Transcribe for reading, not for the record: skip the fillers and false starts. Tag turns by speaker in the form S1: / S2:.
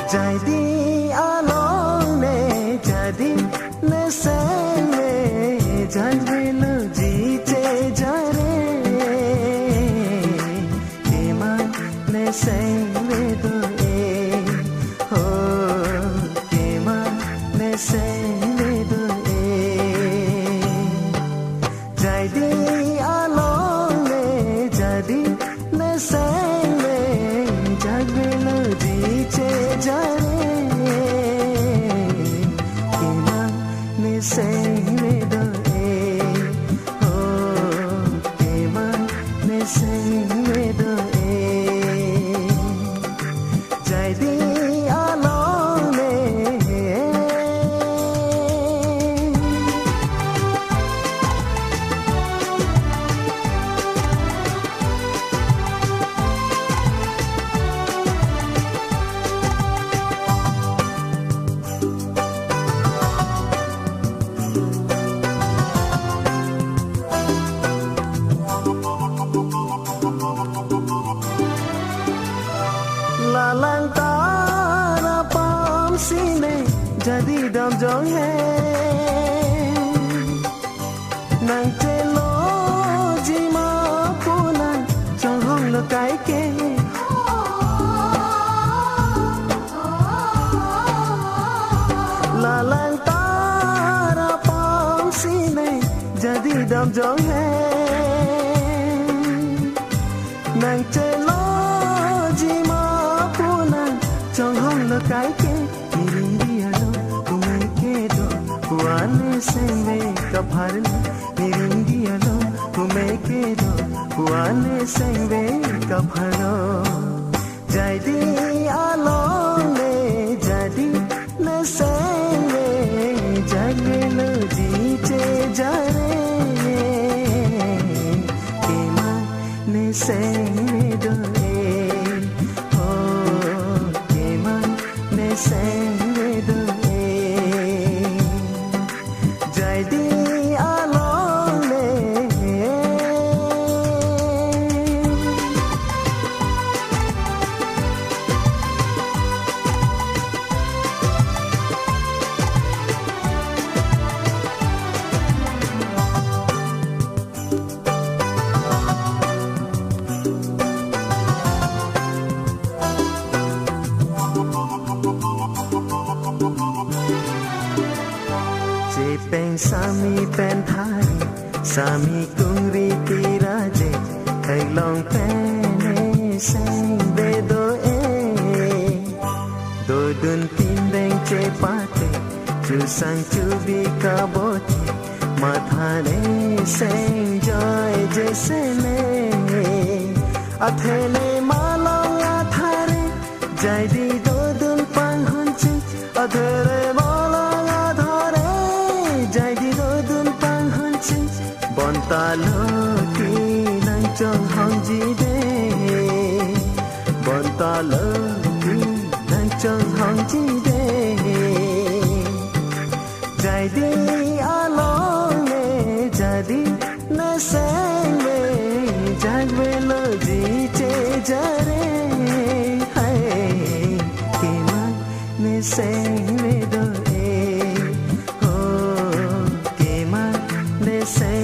S1: Jadi along ne jadi ne sang me jadi lo jeete jare kema ne sang me do e ho kema ne sang me do e jadi along ne jadi ne sang me jadi lo jeete jare kema ne sang me do e ho kema ne sang me do e jadi along ne lalang tara pam sine jadi dam jong hai nang chelo jima puna chong hong lo kai ke lalang tara pam sine jadi dam jong hai nang chelo jima chong hong lo kai ke mirindia lo tumhe ke do puane senge kabharne mirindia lo tumhe ke do puane senge kabharo jadi along le jadi ne senge jage lo jeete jare kema ne senge do sang me do e jadi along le Peng sami pen thari sami kungri tiraje kai long pen sang be do e do dun tin deng che pate chu sang chu bi ka bote mathare sang joy jaise ne athele malong athare jai di do dun pang hun chi adhere malong athare jai di do dun pang hun chi bon ta lo ti nang chong hong ji de bon ta lo ti nang chong hong ji de jai di along le jadi na sang le jag ve lo ji che jare hai kema ne sang le do e ho kema ne sang